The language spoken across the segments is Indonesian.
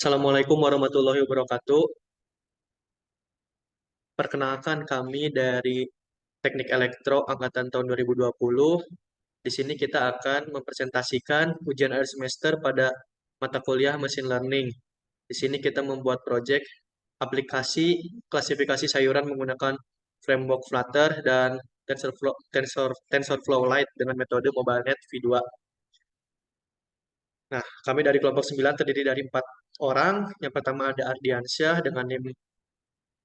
Assalamualaikum warahmatullahi wabarakatuh. Perkenalkan kami dari Teknik Elektro Angkatan tahun 2020. Di sini kita akan mempresentasikan ujian akhir semester pada mata kuliah Machine Learning. Di sini kita membuat proyek aplikasi klasifikasi sayuran menggunakan framework Flutter dan TensorFlow Lite dengan metode MobileNet V2. Nah, kami dari kelompok 9 terdiri dari 4 orang. Yang pertama ada Ardiansyah dengan NIM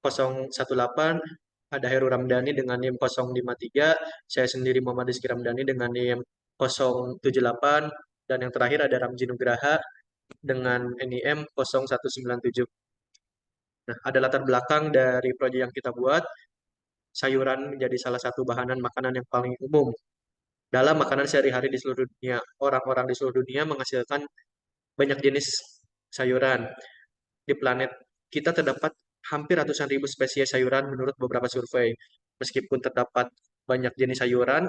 018, ada Heru Ramdhani dengan NIM 053, saya sendiri Muhammad Rizky Ramdhani dengan NIM 078, dan yang terakhir ada Ramji Nugraha dengan NIM 0197. Nah, ada latar belakang dari proyek yang kita buat. Sayuran menjadi salah satu bahanan makanan yang paling umum dalam makanan sehari-hari di seluruh dunia. Orang-orang di seluruh dunia menghasilkan banyak jenis sayuran. Di planet kita terdapat hampir ratusan ribu spesies sayuran menurut beberapa survei. Meskipun terdapat banyak jenis sayuran,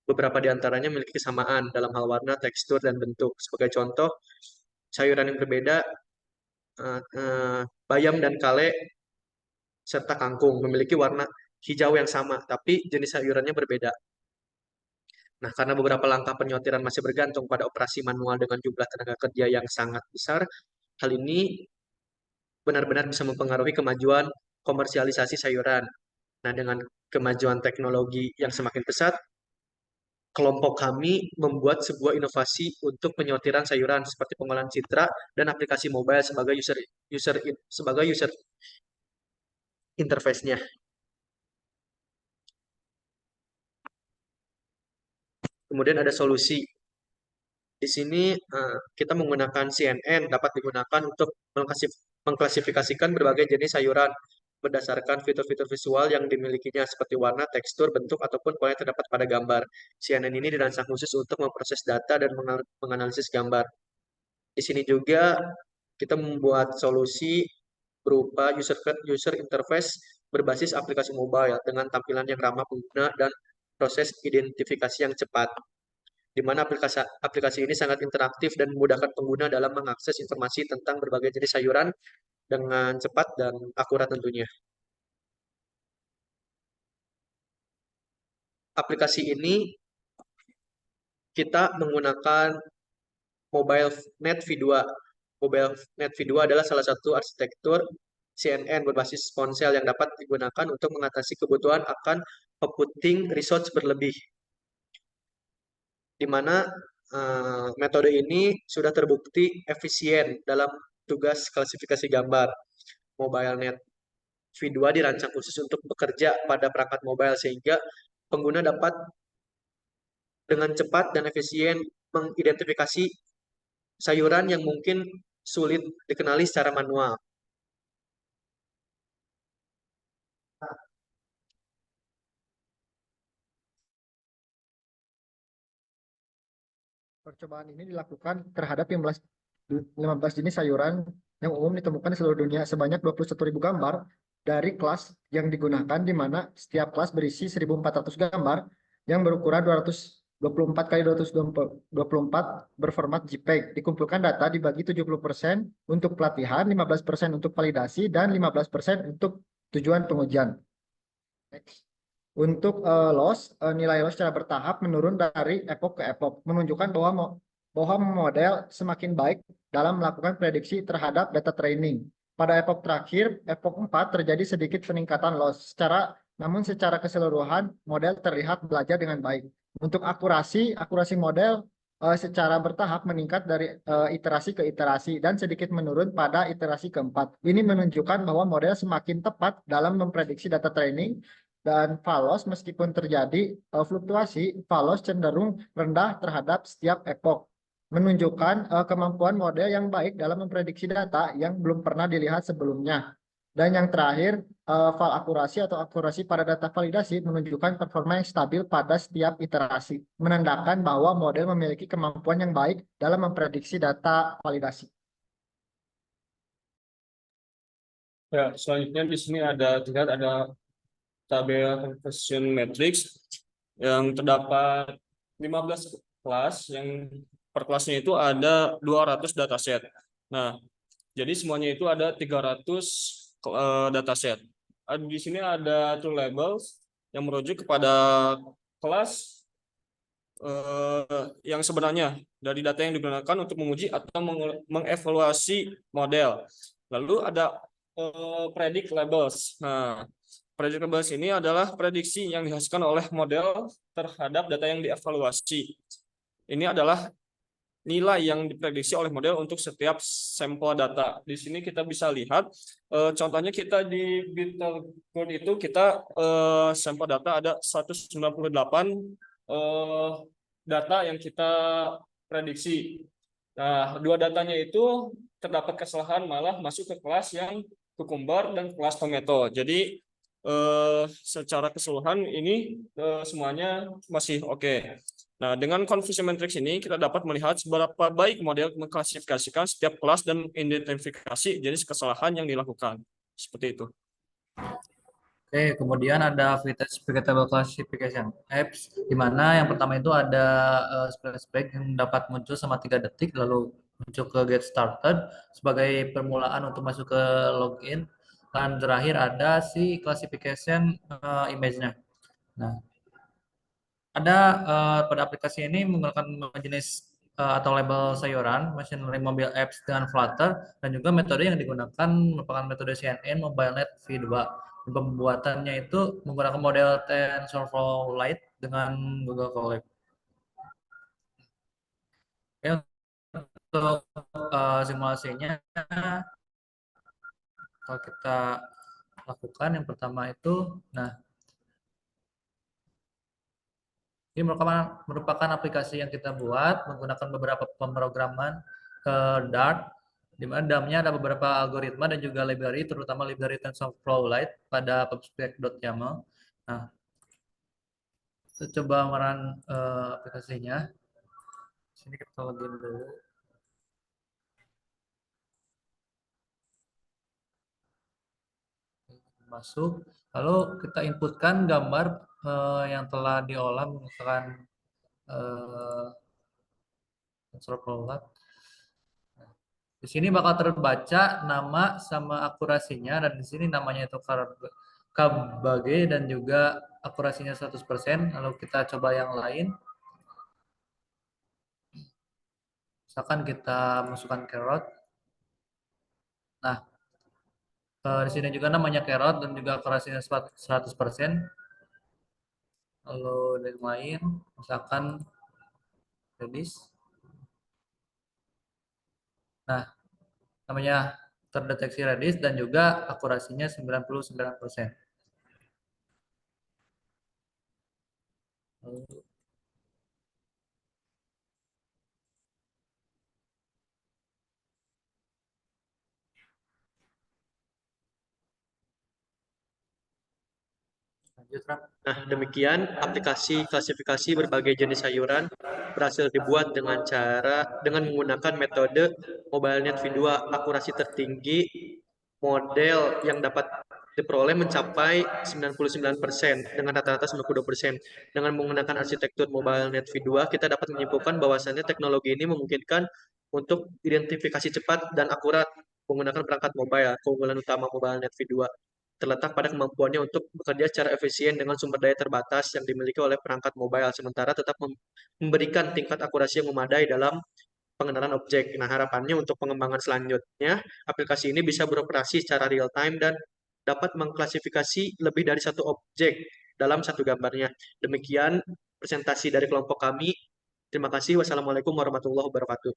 beberapa di antaranya memiliki kesamaan dalam hal warna, tekstur, dan bentuk. Sebagai contoh, sayuran yang berbeda, bayam dan kale, serta kangkung, memiliki warna hijau yang sama, tapi jenis sayurannya berbeda. Nah, karena beberapa langkah penyortiran masih bergantung pada operasi manual dengan jumlah tenaga kerja yang sangat besar, hal ini benar-benar bisa mempengaruhi kemajuan komersialisasi sayuran. Nah, dengan kemajuan teknologi yang semakin pesat, kelompok kami membuat sebuah inovasi untuk penyortiran sayuran seperti pengolahan citra dan aplikasi mobile sebagai user interface-nya. Kemudian ada solusi. Di sini kita menggunakan CNN dapat digunakan untuk mengklasifikasikan berbagai jenis sayuran berdasarkan fitur-fitur visual yang dimilikinya seperti warna, tekstur, bentuk, ataupun pola yang terdapat pada gambar. CNN ini dirancang khusus untuk memproses data dan menganalisis gambar. Di sini juga kita membuat solusi berupa user interface berbasis aplikasi mobile dengan tampilan yang ramah pengguna dan proses identifikasi yang cepat, di mana aplikasi ini sangat interaktif dan memudahkan pengguna dalam mengakses informasi tentang berbagai jenis sayuran dengan cepat dan akurat tentunya. Aplikasi ini kita menggunakan MobileNet V2. MobileNet V2 adalah salah satu arsitektur CNN berbasis ponsel yang dapat digunakan untuk mengatasi kebutuhan akan computing resource berlebih, di mana metode ini sudah terbukti efisien dalam tugas klasifikasi gambar. MobileNet V2 dirancang khusus untuk bekerja pada perangkat mobile sehingga pengguna dapat dengan cepat dan efisien mengidentifikasi sayuran yang mungkin sulit dikenali secara manual. Percobaan ini dilakukan terhadap 15 jenis sayuran yang umum ditemukan di seluruh dunia sebanyak 21.000 gambar dari kelas yang digunakan, di mana setiap kelas berisi 1.400 gambar yang berukuran 224 kali 224 berformat JPEG. Dikumpulkan data dibagi 70% untuk pelatihan, 15% untuk validasi, dan 15% untuk tujuan pengujian. Next. Untuk nilai loss secara bertahap menurun dari epoch ke epoch, menunjukkan bahwa model semakin baik dalam melakukan prediksi terhadap data training. Pada epoch terakhir, epoch 4, terjadi sedikit peningkatan loss. Namun secara keseluruhan, model terlihat belajar dengan baik. Untuk akurasi model secara bertahap meningkat dari iterasi ke iterasi dan sedikit menurun pada iterasi keempat. Ini menunjukkan bahwa model semakin tepat dalam memprediksi data training, dan falos meskipun terjadi fluktuasi, falos cenderung rendah terhadap setiap epoch, menunjukkan kemampuan model yang baik dalam memprediksi data yang belum pernah dilihat sebelumnya. Dan yang terakhir, val akurasi atau akurasi pada data validasi menunjukkan performa yang stabil pada setiap iterasi, menandakan bahwa model memiliki kemampuan yang baik dalam memprediksi data validasi. Ya, selanjutnya di sini ada tabel conversion matrix yang terdapat 15 kelas yang per kelasnya itu ada 200 dataset. Nah, Jadi semuanya itu ada 300 dataset. Di sini ada true labels yang merujuk kepada kelas yang sebenarnya dari data yang digunakan untuk menguji atau mengevaluasi model. Lalu ada predict labels. Nah, predict labels ini adalah prediksi yang dihasilkan oleh model terhadap data yang dievaluasi. Ini adalah nilai yang diprediksi oleh model untuk setiap sampel data. Di sini kita bisa lihat, contohnya kita di Bittercode itu kita sampel data ada 198 data yang kita prediksi. Nah, dua datanya itu terdapat kesalahan malah masuk ke kelas yang cucumber dan kelas tomato. Jadi secara keseluruhan ini semuanya masih oke. Nah, dengan confusion matrix ini kita dapat melihat seberapa baik model mengklasifikasikan setiap kelas dan identifikasi jenis kesalahan yang dilakukan. Seperti itu. Oke, kemudian ada vegetable classification apps, di mana yang pertama itu ada splash break yang dapat muncul selama 3 detik, lalu muncul ke get started sebagai permulaan untuk masuk ke login, dan terakhir ada si classification image-nya. Nah, ada pada aplikasi ini menggunakan jenis atau label sayuran, machine learning mobile apps dengan Flutter, dan juga metode yang digunakan merupakan metode CNN MobileNet V2. Pembuatannya itu menggunakan model TensorFlow Lite dengan Google Colab. Oke, untuk simulasinya, kalau kita lakukan yang pertama itu, nah ini merupakan aplikasi yang kita buat menggunakan beberapa pemrograman Dart, di mana dalamnya ada beberapa algoritma dan juga library, terutama library TensorFlow Lite pada pubspec.yaml. Nah, kita coba run aplikasinya. Sini kita login dulu. Masuk, lalu kita inputkan gambar yang telah diolah menggunakan TensorFlow Lite. Di sini bakal terbaca nama sama akurasinya, dan di sini namanya itu KBG dan juga akurasinya 100%. Lalu kita coba yang lain. Misalkan kita masukkan carrot. Nah, di sini juga namanya carrot dan juga akurasinya 100%. Lalu yang lain, misalkan redis. Nah, namanya terdeteksi redis dan juga akurasinya 99%. Nah, demikian aplikasi klasifikasi berbagai jenis sayuran berhasil dibuat dengan menggunakan metode MobileNet V2 akurasi tertinggi. Model yang dapat diperoleh mencapai 99% dengan rata-rata 92%. Dengan menggunakan arsitektur MobileNet V2, kita dapat menyimpulkan bahwasannya teknologi ini memungkinkan untuk identifikasi cepat dan akurat menggunakan perangkat mobile. Keunggulan utama MobileNet V2 terletak pada kemampuannya untuk bekerja secara efisien dengan sumber daya terbatas yang dimiliki oleh perangkat mobile, sementara tetap memberikan tingkat akurasi yang memadai dalam pengenalan objek. Nah, harapannya untuk pengembangan selanjutnya, aplikasi ini bisa beroperasi secara real time dan dapat mengklasifikasi lebih dari satu objek dalam satu gambarnya. Demikian presentasi dari kelompok kami. Terima kasih. Wassalamualaikum warahmatullahi wabarakatuh.